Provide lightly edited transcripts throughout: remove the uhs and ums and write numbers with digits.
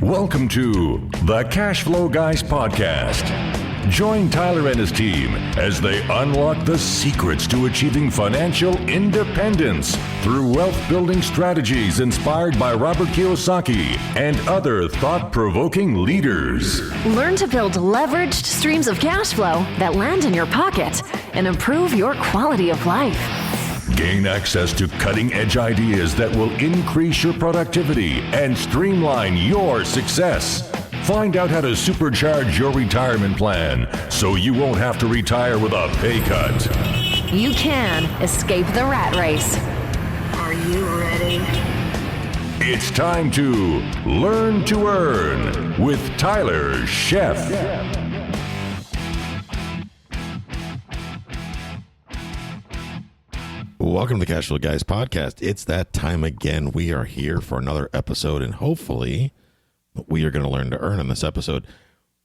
Welcome to the Cash Flow Guys podcast. Join Tyler and his team as they unlock the secrets to achieving financial independence through wealth-building strategies inspired by Robert Kiyosaki and other thought-provoking leaders. Learn to build leveraged streams of cash flow that land in your pocket and improve your quality of life. Gain access to cutting-edge ideas that will increase your productivity and streamline your success. Find out how to supercharge your retirement plan so you won't have to retire with a pay cut. You can escape the rat race. Are you ready? It's time to Learn to Earn with Tyler Sheff. Welcome to the Cash Flow Guys podcast. It's that time again. We are here for another episode, and hopefully we are going to learn to earn in this episode.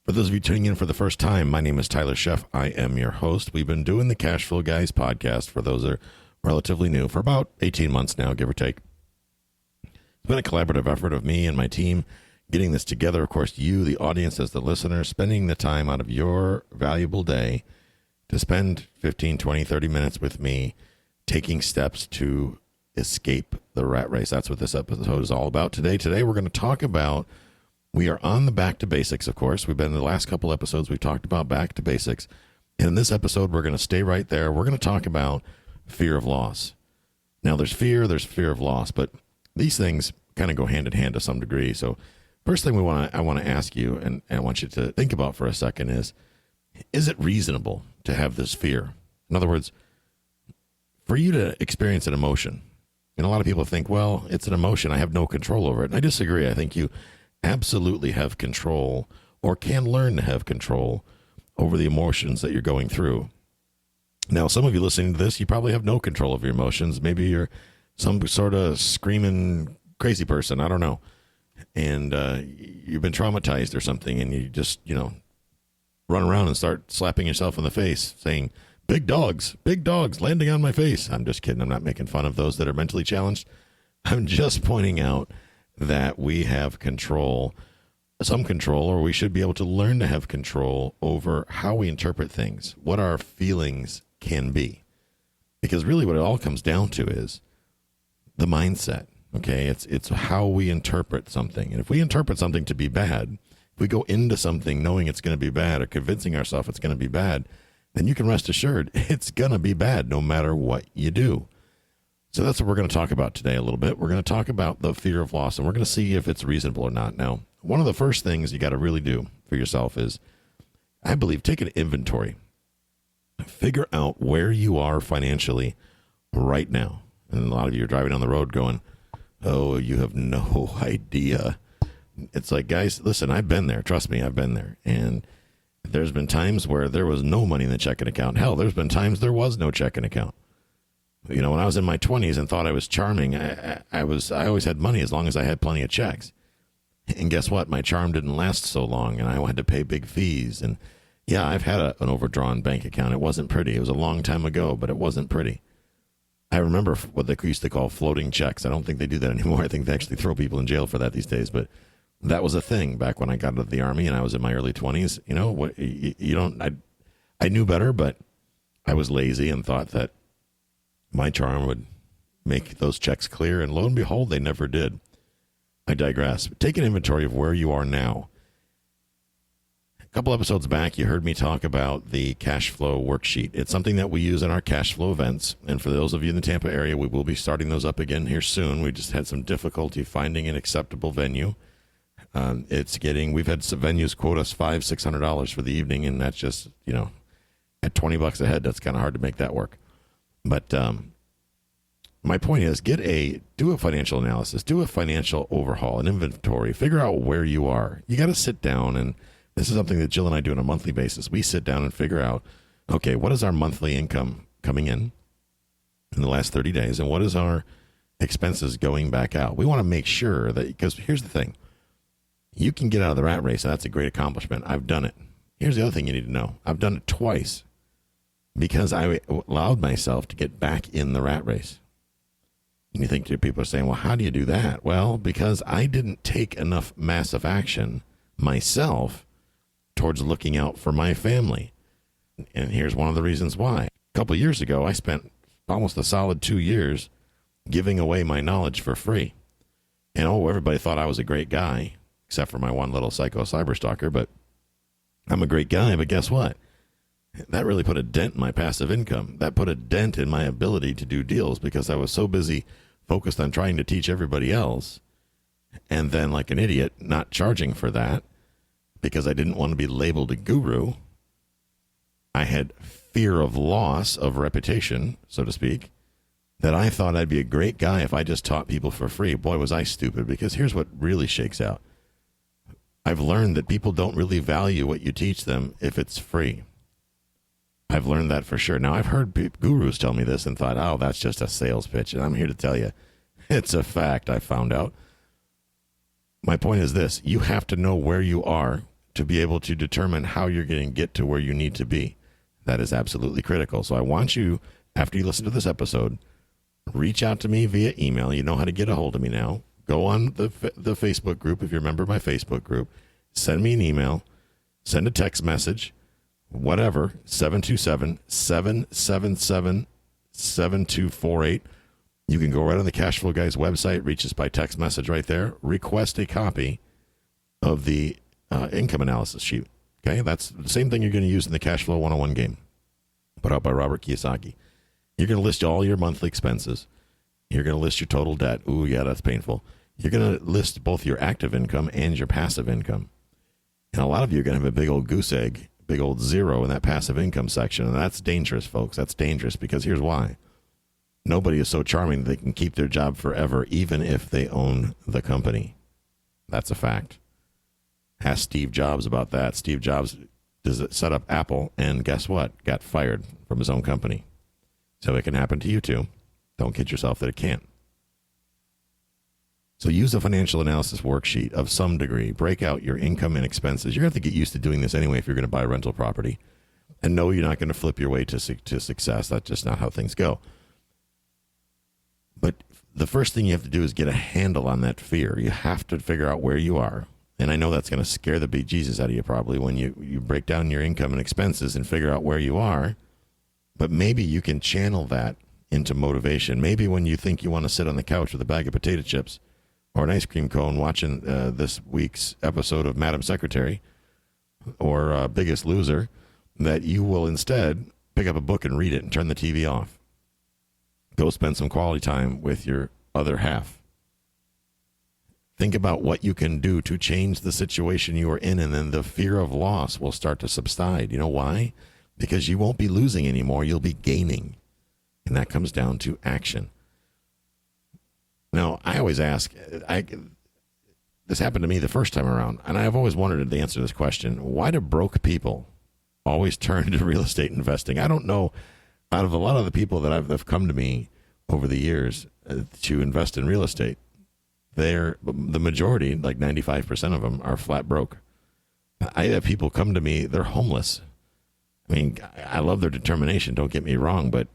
For those of you tuning in for the first time, my name is Tyler Sheff. I am your host. We've been doing the Cash Flow Guys podcast, for those that are relatively new, for about 18 months now, give or take. It's been a collaborative effort of me and my team getting this together. Of course, you, the audience, as the listener, spending the time out of your valuable day to spend 15, 20, 30 minutes with me, taking steps to escape the rat race. That's what this episode is all about. Today we're going to talk about, we are on the back to basics, of course. We've been in the last couple episodes, we've talked about back to basics. And in this episode, we're going to stay right there. We're going to talk about fear of loss. Now, there's fear of loss, but these things kind of go hand in hand to some degree. So first thing I want to ask you, and I want you to think about for a second is it reasonable to have this fear? In other words, for you to experience an emotion, and a lot of people think, well, it's an emotion, I have no control over it. And I disagree. I think you absolutely have control, or can learn to have control over the emotions that you're going through. Now, some of you listening to this, you probably have no control of your emotions. Maybe you're some sort of screaming crazy person, I don't know. And you've been traumatized or something, and you just, run around and start slapping yourself in the face saying, big dogs landing on my face. I'm just kidding. I'm not making fun of those that are mentally challenged. I'm just pointing out that we have control, some control, or we should be able to learn to have control over how we interpret things, what our feelings can be. Because really what it all comes down to is the mindset. Okay. It's how we interpret something. And if we interpret something to be bad, if we go into something knowing it's going to be bad or convincing ourselves it's going to be bad, then you can rest assured it's going to be bad no matter what you do. So that's what we're going to talk about today a little bit. We're going to talk about the fear of loss, and we're going to see if it's reasonable or not. Now, one of the first things you got to really do for yourself is, I believe, take an inventory. Figure out where you are financially right now. And a lot of you are driving down the road going, oh, you have no idea. It's like, guys, listen, I've been there. Trust me, I've been there. And there's been times where there was no money in the checking account. Hell, there's been times there was no checking account. When I was in my 20s and thought I was charming, I always had money as long as I had plenty of checks. And guess what? My charm didn't last so long, and I had to pay big fees. And yeah, I've had an overdrawn bank account. It wasn't pretty. It was a long time ago, but it wasn't pretty. I remember what they used to call floating checks. I don't think they do that anymore. I think they actually throw people in jail for that these days, but that was a thing back when I got out of the Army and I was in my early 20s. I knew better, but I was lazy and thought that my charm would make those checks clear. And lo and behold, they never did. I digress. Take an inventory of where you are now. A couple episodes back, you heard me talk about the cash flow worksheet. It's something that we use in our cash flow events. And for those of you in the Tampa area, we will be starting those up again here soon. We just had some difficulty finding an acceptable venue. We've had some venues quote us $500-$600 for the evening, and that's just, at $20 a head, that's kind of hard to make that work. But my point is, do a financial analysis, do a financial overhaul, an inventory, figure out where you are. You got to sit down, and this is something that Jill and I do on a monthly basis. We sit down and figure out, okay, what is our monthly income coming in the last 30 days, and what is our expenses going back out? We want to make sure that, because here's the thing. You can get out of the rat race, and that's a great accomplishment. I've done it. Here's the other thing you need to know. I've done it twice because I allowed myself to get back in the rat race. And you think people are saying, well, how do you do that? Well, because I didn't take enough massive action myself towards looking out for my family. And here's one of the reasons why. A couple of years ago, I spent almost a solid 2 years giving away my knowledge for free. And everybody thought I was a great guy, except for my one little psycho cyber stalker. But I'm a great guy. But guess what? That really put a dent in my passive income. That put a dent in my ability to do deals because I was so busy focused on trying to teach everybody else. And then, like an idiot, not charging for that because I didn't want to be labeled a guru. I had fear of loss of reputation, so to speak, that I thought I'd be a great guy if I just taught people for free. Boy, was I stupid, because here's what really shakes out. I've learned that people don't really value what you teach them if it's free. I've learned that for sure. Now, I've heard gurus tell me this and thought, oh, that's just a sales pitch. And I'm here to tell you, it's a fact I found out. My point is this. You have to know where you are to be able to determine how you're going to get to where you need to be. That is absolutely critical. So I want you, after you listen to this episode, reach out to me via email. You know how to get a hold of me now. Go on the Facebook group if you're a member of my Facebook group. Send me an email. Send a text message. Whatever, 727-777-7248. You can go right on the Cash Flow Guys website, reach us by text message right there, request a copy of the income analysis sheet. Okay, that's the same thing you're going to use in the Cash Flow 101 game, put out by Robert Kiyosaki. You're going to list all your monthly expenses. You're going to list your total debt. Ooh, yeah, that's painful. You're going to list both your active income and your passive income. And a lot of you are going to have a big old goose egg, big old zero in that passive income section. And that's dangerous, folks. That's dangerous because here's why. Nobody is so charming that they can keep their job forever, even if they own the company. That's a fact. Ask Steve Jobs about that. Steve Jobs set up Apple, and guess what? Got fired from his own company. So it can happen to you too. Don't kid yourself that it can't. So use a financial analysis worksheet of some degree. Break out your income and expenses. You're going to have to get used to doing this anyway if you're going to buy a rental property. And no, you're not going to flip your way to success. That's just not how things go. But the first thing you have to do is get a handle on that fear. You have to figure out where you are. And I know that's going to scare the bejesus out of you probably when you break down your income and expenses and figure out where you are. But maybe you can channel that into motivation. Maybe when you think you want to sit on the couch with a bag of potato chips or an ice cream cone watching this week's episode of Madam Secretary or Biggest Loser, that you will instead pick up a book and read it and turn the TV off. Go spend some quality time with your other half. Think about what you can do to change the situation you are in, and then the fear of loss will start to subside. You know why? Because you won't be losing anymore. You'll be gaining. And that comes down to action. Now, I always ask, this happened to me the first time around, and I've always wondered the answer to this question. Why do broke people always turn to real estate investing? I don't know. Out of a lot of the people that have come to me over the years to invest in real estate, the majority, like 95% of them, are flat broke. I have people come to me, they're homeless. I mean, I love their determination, don't get me wrong, but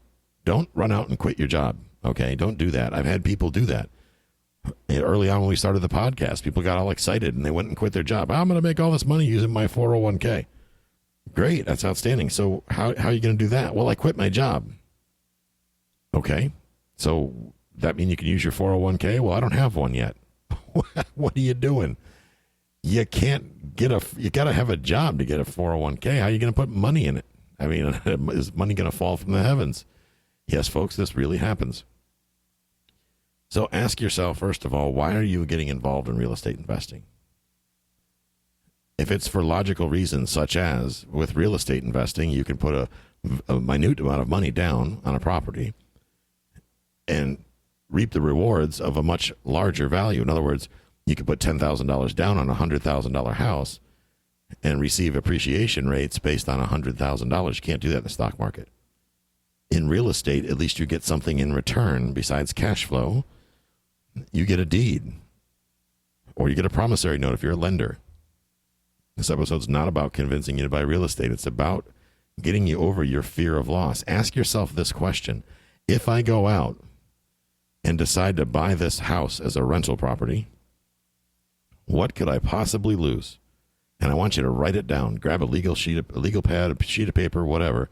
don't run out and quit your job, okay? Don't do that. I've had people do that. Early on when we started the podcast, people got all excited and they went and quit their job. I'm going to make all this money using my 401k. Great, that's outstanding. So how are you going to do that? Well, I quit my job. Okay, so that mean you can use your 401k? Well, I don't have one yet. What are you doing? You can't you got to have a job to get a 401k. How are you going to put money in it? I mean, is money going to fall from the heavens? Yes, folks, this really happens. So ask yourself, first of all, why are you getting involved in real estate investing? If it's for logical reasons, such as with real estate investing, you can put a minute amount of money down on a property and reap the rewards of a much larger value. In other words, you could put $10,000 down on a $100,000 house and receive appreciation rates based on $100,000. You can't do that in the stock market. In real estate, at least you get something in return besides cash flow. You get a deed, or you get a promissory note if you're a lender. This episode's not about convincing you to buy real estate. It's about getting you over your fear of loss. Ask yourself this question. If I go out and decide to buy this house as a rental property, what could I possibly lose? And I want you to write it down. Grab a legal pad, a sheet of paper, whatever.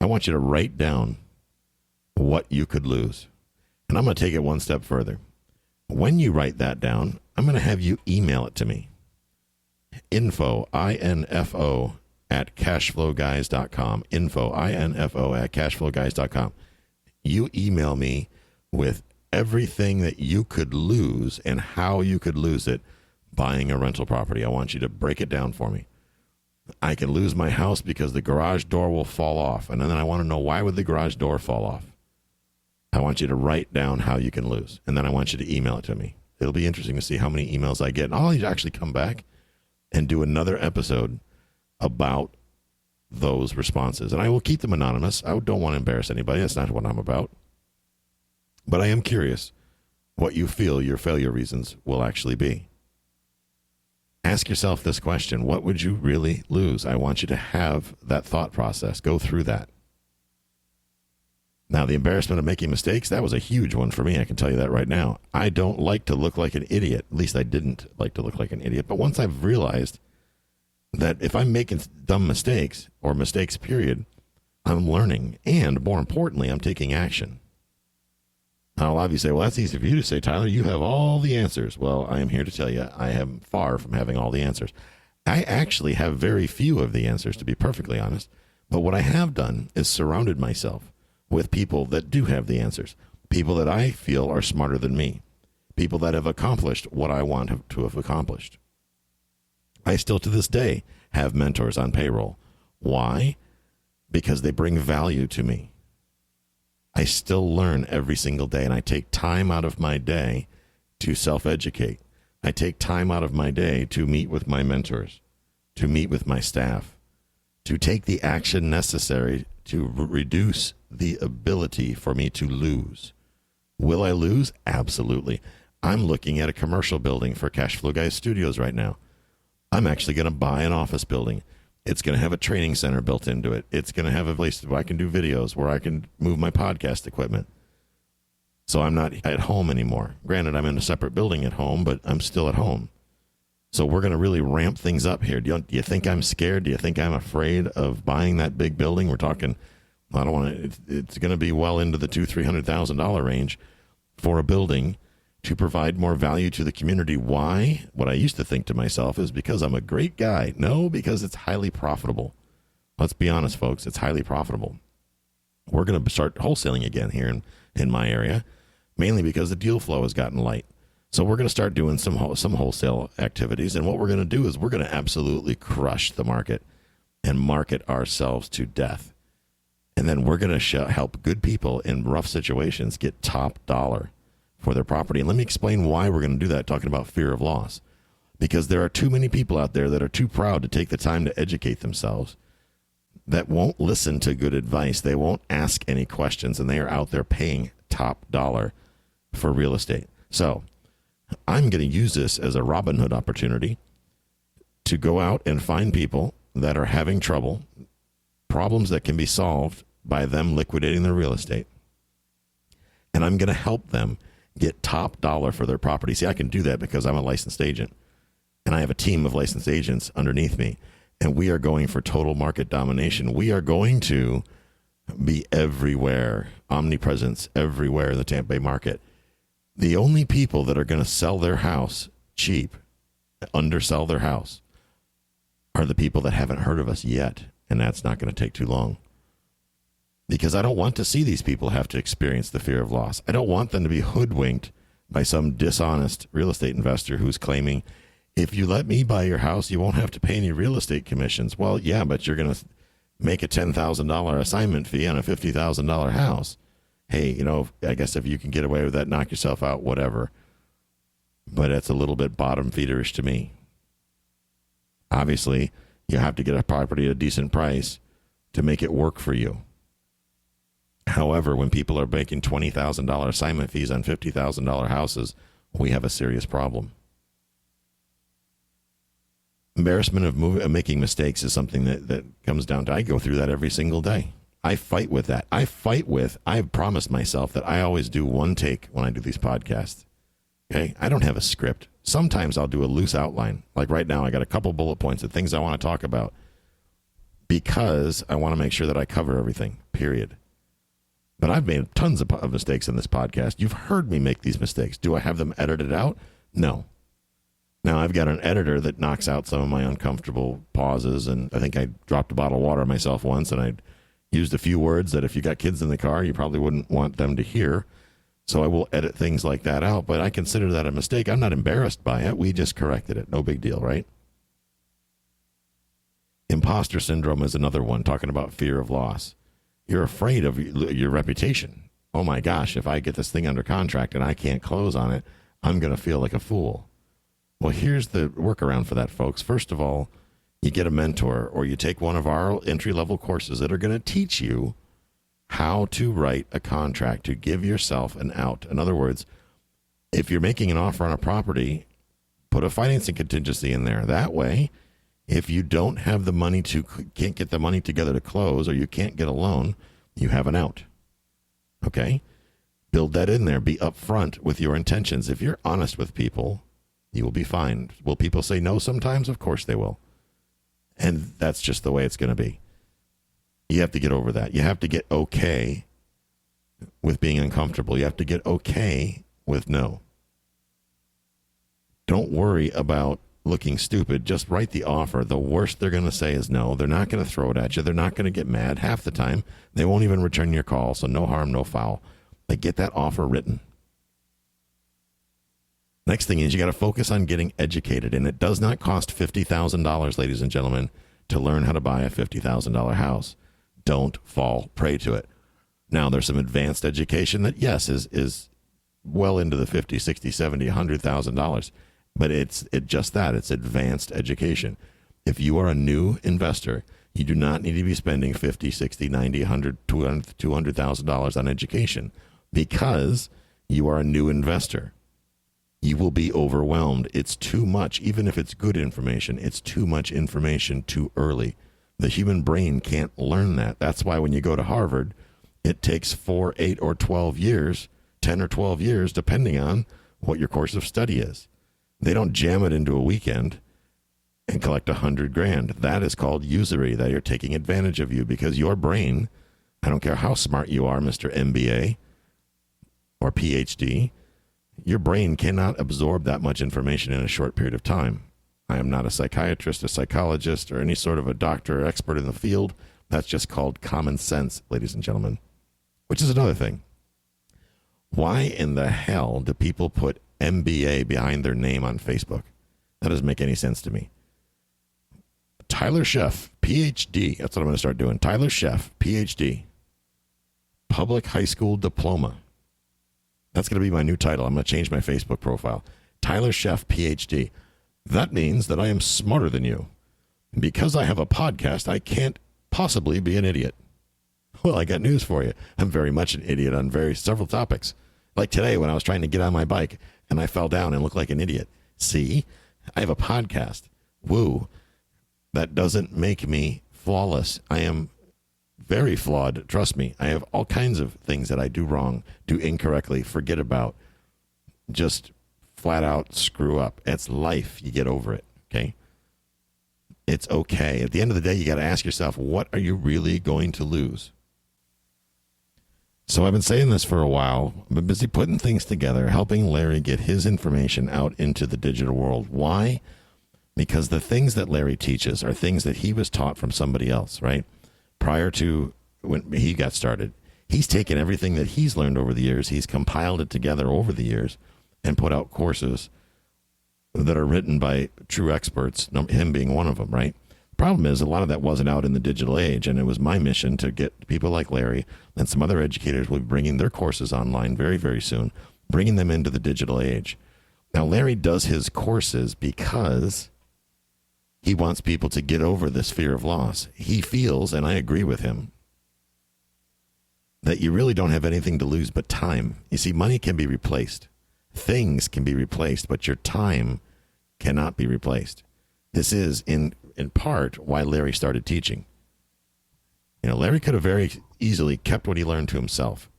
I want you to write down what you could lose. And I'm going to take it one step further. When you write that down, I'm going to have you email it to me. Info, I-N-F-O, at cashflowguys.com. Info, I-N-F-O, at cashflowguys.com. You email me with everything that you could lose and how you could lose it buying a rental property. I want you to break it down for me. I can lose my house because the garage door will fall off. And then I want to know, why would the garage door fall off? I want you to write down how you can lose. And then I want you to email it to me. It'll be interesting to see how many emails I get. And I'll actually come back and do another episode about those responses. And I will keep them anonymous. I don't want to embarrass anybody. That's not what I'm about. But I am curious what you feel your failure reasons will actually be. Ask yourself this question: what would you really lose? I want you to have that thought process. Go through that. Now, the embarrassment of making mistakes, that was a huge one for me. I can tell you that right now. I don't like to look like an idiot. At least I didn't like to look like an idiot. But once I've realized that if I'm making dumb mistakes, or mistakes period, I'm learning. And more importantly, I'm taking action. Now, a lot of you say, well, that's easy for you to say, Tyler. You have all the answers. Well, I am here to tell you I am far from having all the answers. I actually have very few of the answers, to be perfectly honest. But what I have done is surrounded myself with people that do have the answers, people that I feel are smarter than me, people that have accomplished what I want to have accomplished. I still, to this day, have mentors on payroll. Why? Because they bring value to me. I still learn every single day, and I take time out of my day to self-educate. I take time out of my day to meet with my mentors, to meet with my staff, to take the action necessary to reduce the ability for me to lose. Will I lose? Absolutely. I'm looking at a commercial building for Cashflow Guys Studios right now. I'm actually going to buy an office building. It's going to have a training center built into it. It's going to have a place where I can do videos, where I can move my podcast equipment. So I'm not at home anymore. Granted, I'm in a separate building at home, but I'm still at home. So we're going to really ramp things up here. Do you think I'm scared? Do you think I'm afraid of buying that big building? We're talking, I don't want to, it's going to be well into the $200,000-$300,000 range for a building to provide more value to the community. Why? What I used to think to myself is because I'm a great guy. No, because it's highly profitable. Let's be honest, folks. It's highly profitable. We're going to start wholesaling again here in my area, mainly because the deal flow has gotten light. So we're going to start doing some wholesale activities. And what we're going to do is we're going to absolutely crush the market and market ourselves to death. And then we're going to help good people in rough situations get top dollar for their property. And let me explain why we're going to do that, talking about fear of loss. Because there are too many people out there that are too proud to take the time to educate themselves, that won't listen to good advice. They won't ask any questions, and they are out there paying top dollar for real estate. So I'm going to use this as a Robin Hood opportunity to go out and find people that are having trouble, problems that can be solved by them liquidating their real estate. And I'm going to help them get top dollar for their property. See, I can do that because I'm a licensed agent, and I have a team of licensed agents underneath me, and we are going for total market domination. We are going to be everywhere, omnipresence everywhere in the Tampa Bay market. The only people that are going to sell their house cheap, undersell their house, are the people that haven't heard of us yet, and that's not going to take too long. Because I don't want to see these people have to experience the fear of loss. I don't want them to be hoodwinked by some dishonest real estate investor who's claiming, if you let me buy your house, you won't have to pay any real estate commissions. Well, yeah, but you're going to make a $10,000 assignment fee on a $50,000 house. Hey, I guess if you can get away with that, knock yourself out, whatever. But it's a little bit bottom feederish to me. Obviously, you have to get a property at a decent price to make it work for you. However, when people are making $20,000 assignment fees on $50,000 houses, we have a serious problem. Embarrassment of making mistakes is something that comes down to, I go through that every single day. I fight with that. I've promised myself that I always do one take when I do these podcasts. Okay. I don't have a script. Sometimes I'll do a loose outline. Like right now, I got a couple bullet points of things I want to talk about because I want to make sure that I cover everything, period. But I've made tons of mistakes in this podcast. You've heard me make these mistakes. Do I have them edited out? No. Now, I've got an editor that knocks out some of my uncomfortable pauses, and I think I dropped a bottle of water on myself once, and I used a few words that if you got kids in the car, you probably wouldn't want them to hear. So I will edit things like that out, but I consider that a mistake. I'm not embarrassed by it. We just corrected it. No big deal, right? Imposter syndrome is another one, talking about fear of loss. You're afraid of your reputation. Oh my gosh, if I get this thing under contract and I can't close on it, I'm going to feel like a fool. Well, here's the workaround for that, folks. First of all, you get a mentor or you take one of our entry-level courses that are going to teach you how to write a contract to give yourself an out. In other words, if you're making an offer on a property, put a financing contingency in there. That way, if you don't have the money can't get the money together to close, or you can't get a loan, you have an out. Okay? Build that in there. Be upfront with your intentions. If you're honest with people, you will be fine. Will people say no sometimes? Of course they will. And that's just the way it's going to be. You have to get over that. You have to get okay with being uncomfortable. You have to get okay with no. Don't worry about looking stupid. Just write the offer. The worst they're going to say is no. They're not going to throw it at you. They're not going to get mad. Half the time, they won't even return your call. So no harm, no foul. But get that offer written. Next thing is you got to focus on getting educated. And it does not cost $50,000, ladies and gentlemen, to learn how to buy a $50,000 house. Don't fall prey to it. Now, there's some advanced education that, yes, is well into the $50,000, $60,000, $70,000, $100,000. But it's just that. It's advanced education. If you are a new investor, you do not need to be spending $50,000, $60,000, $90,000, $100,000, $200,000 on education because you are a new investor. You will be overwhelmed. It's too much. Even if it's good information, it's too much information too early. The human brain can't learn that. That's why when you go to Harvard, it takes 4, 8, or 12 years, 10 or 12 years, depending on what your course of study is. They don't jam it into a weekend and collect $100,000. That is called usury, that you're taking advantage of you because your brain, I don't care how smart you are, Mr. MBA or PhD, your brain cannot absorb that much information in a short period of time. I am not a psychiatrist, a psychologist, or any sort of a doctor or expert in the field. That's just called common sense, ladies and gentlemen, which is another thing. Why in the hell do people put MBA behind their name on Facebook? That doesn't make any sense to me. Tyler Sheff, PhD. That's what I'm going to start doing. Tyler Sheff, PhD. Public high school diploma. That's going to be my new title. I'm going to change my Facebook profile. Tyler Sheff, PhD. That means that I am smarter than you. And because I have a podcast, I can't possibly be an idiot. Well, I got news for you. I'm very much an idiot on several topics. Like today when I was trying to get on my bike and I fell down and looked like an idiot. See, I have a podcast. Woo. That doesn't make me flawless. I am very flawed. Trust me. I have all kinds of things that I do wrong, do incorrectly, forget about, just flat out screw up. It's life. You get over it. Okay. It's okay. At the end of the day, you got to ask yourself, what are you really going to lose? So I've been saying this for a while. I've been busy putting things together, helping Larry get his information out into the digital world. Why? Because the things that Larry teaches are things that he was taught from somebody else, right? Prior to when he got started. He's taken everything that he's learned over the years, he's compiled it together over the years, and put out courses that are written by true experts, him being one of them, right? Problem is, a lot of that wasn't out in the digital age, and it was my mission to get people like Larry and some other educators will be bringing their courses online very, very soon, bringing them into the digital age. Now, Larry does his courses because he wants people to get over this fear of loss. He feels, and I agree with him, that you really don't have anything to lose but time. You see, money can be replaced. Things can be replaced, but your time cannot be replaced. This is, in part, why Larry started teaching. Larry could have very easily kept what he learned to himself.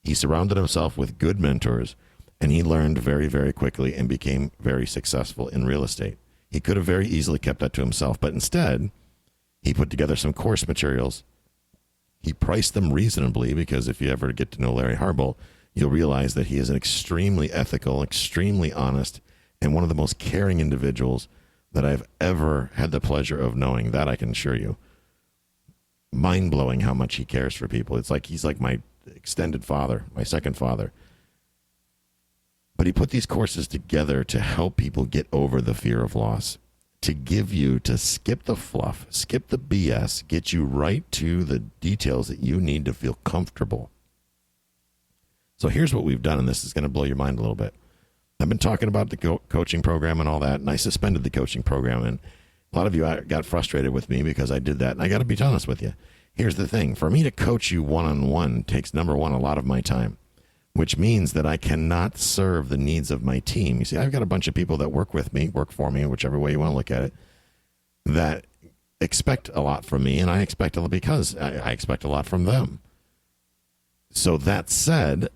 He surrounded himself with good mentors, and he learned very, very quickly and became very successful in real estate. He could have very easily kept that to himself, but instead, he put together some course materials. He priced them reasonably, because if you ever get to know Larry Harbolt, you'll realize that he is an extremely ethical, extremely honest, and one of the most caring individuals that I've ever had the pleasure of knowing. That I can assure you. Mind-blowing how much he cares for people. It's like he's like my extended father, my second father. But he put these courses together to help people get over the fear of loss, to give you, to skip the fluff, skip the BS, get you right to the details that you need to feel comfortable. So here's what we've done, and this is going to blow your mind a little bit. I've been talking about the coaching program and all that, and I suspended the coaching program, and a lot of you got frustrated with me because I did that, and I got to be honest with you. Here's the thing. For me to coach you one-on-one takes, number one, a lot of my time, which means that I cannot serve the needs of my team. You see, I've got a bunch of people that work with me, work for me, whichever way you want to look at it, that expect a lot from me, and I expect a lot because I expect a lot from them. So that said,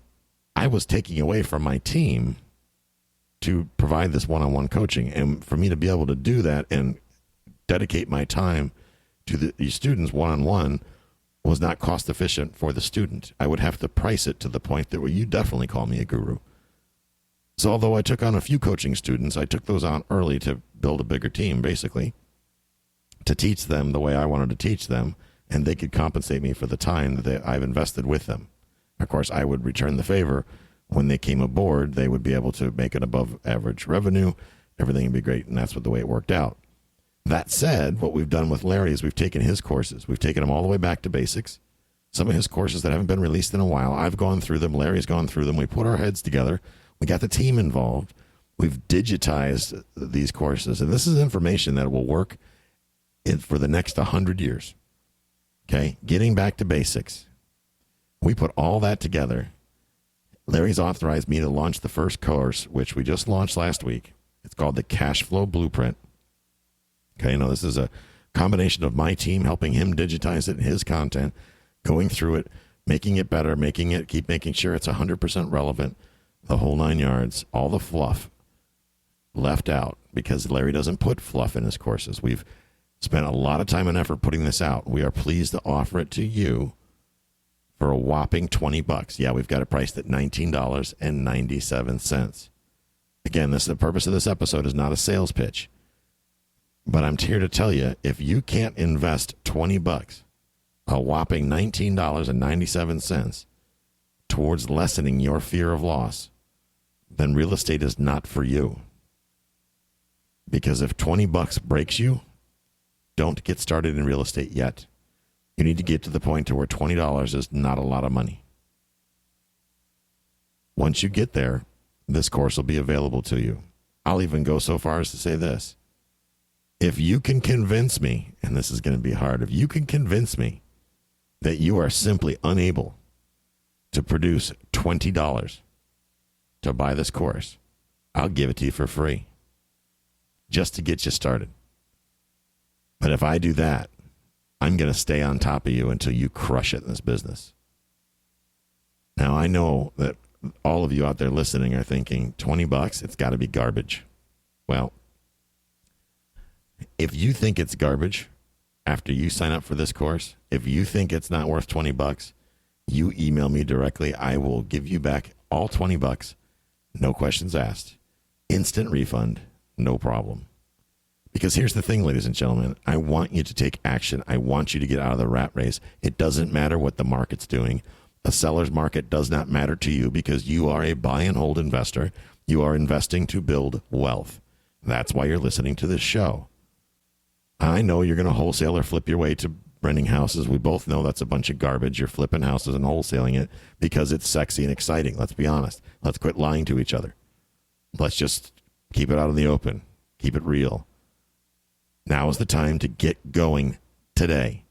I was taking away from my team to provide this one-on-one coaching, and for me to be able to do that and dedicate my time to the students one-on-one was not cost efficient for the student. I would have to price it to the point that, well, you definitely call me a guru. So although I took on a few coaching students, I took those on early to build a bigger team, basically, to teach them the way I wanted to teach them, and they could compensate me for the time that I've invested with them. Of course, I would return the favor. When they came aboard, they would be able to make an above average revenue. Everything would be great, and that's the way it worked out. That said, what we've done with Larry is we've taken his courses. We've taken them all the way back to basics. Some of his courses that haven't been released in a while, I've gone through them. Larry's gone through them. We put our heads together. We got the team involved. We've digitized these courses. And this is information that will work for the next 100 years. Okay? Getting back to basics. We put all that together. Larry's authorized me to launch the first course, which we just launched last week. It's called the Cash Flow Blueprint. Okay, now this is a combination of my team helping him digitize it in his content, going through it, making it better, keep making sure it's 100% relevant, the whole 9 yards, all the fluff left out, because Larry doesn't put fluff in his courses. We've spent a lot of time and effort putting this out. We are pleased to offer it to you for a whopping $20. Yeah, we've got it priced at $19.97. Again, the purpose of this episode is not a sales pitch. But I'm here to tell you, if you can't invest $20, a whopping $19.97, towards lessening your fear of loss, then real estate is not for you. Because if $20 breaks you, don't get started in real estate yet. You need to get to the point to where $20 is not a lot of money. Once you get there, this course will be available to you. I'll even go so far as to say this. If you can convince me, and this is going to be hard, if you can convince me that you are simply unable to produce $20 to buy this course, I'll give it to you for free, just to get you started. But if I do that, I'm going to stay on top of you until you crush it in this business. Now, I know that all of you out there listening are thinking, $20, it's got to be garbage. Well, if you think it's garbage after you sign up for this course, if you think it's not worth $20, you email me directly. I will give you back all $20, no questions asked. Instant refund, no problem. Because here's the thing, ladies and gentlemen, I want you to take action. I want you to get out of the rat race. It doesn't matter what the market's doing. A seller's market does not matter to you because you are a buy and hold investor. You are investing to build wealth. That's why you're listening to this show. I know you're going to wholesale or flip your way to renting houses. We both know that's a bunch of garbage. You're flipping houses and wholesaling it because it's sexy and exciting. Let's be honest. Let's quit lying to each other. Let's just keep it out in the open. Keep it real. Now is the time to get going today.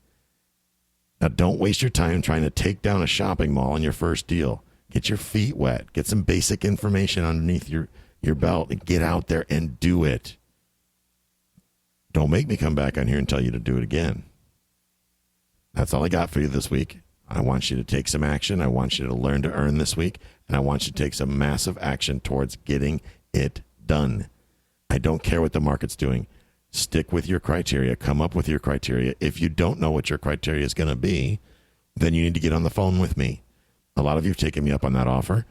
Now, don't waste your time trying to take down a shopping mall on your first deal. Get your feet wet. Get some basic information underneath your belt and get out there and do it. Don't make me come back on here and tell you to do it again. That's all I got for you this week. I want you to take some action. I want you to learn to earn this week. And I want you to take some massive action towards getting it done. I don't care what the market's doing. Stick with your criteria. Come up with your criteria. If you don't know what your criteria is going to be, then you need to get on the phone with me. A lot of you have taken me up on that offer.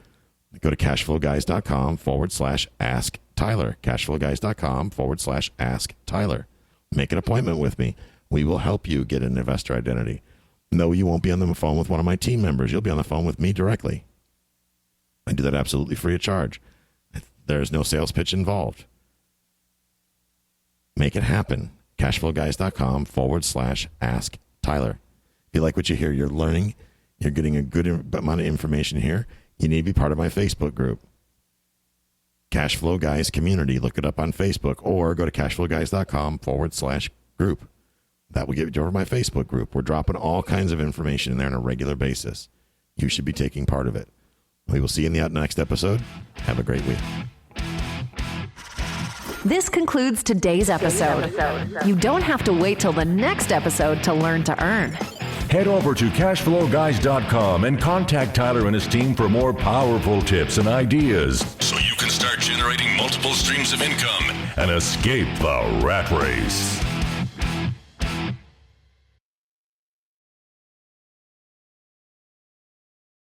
Go to cashflowguys.com/ask Tyler. Cashflowguys.com/ask Tyler. Make an appointment with me. We will help you get an investor identity. No, you won't be on the phone with one of my team members. You'll be on the phone with me directly. I do that absolutely free of charge. There's no sales pitch involved. Make it happen. Cashflowguys.com/ask Tyler. If you like what you hear, you're learning, you're getting a good amount of information here, you need to be part of my Facebook group. Cashflow Guys Community. Look it up on Facebook or go to cashflowguys.com/group. That will get you over to my Facebook group. We're dropping all kinds of information in there on a regular basis. You should be taking part of it. We will see you in the next episode. Have a great week. This concludes today's episode. You don't have to wait till the next episode to learn to earn. Head over to cashflowguys.com and contact Tyler and his team for more powerful tips and ideas so you can start generating multiple streams of income and escape the rat race.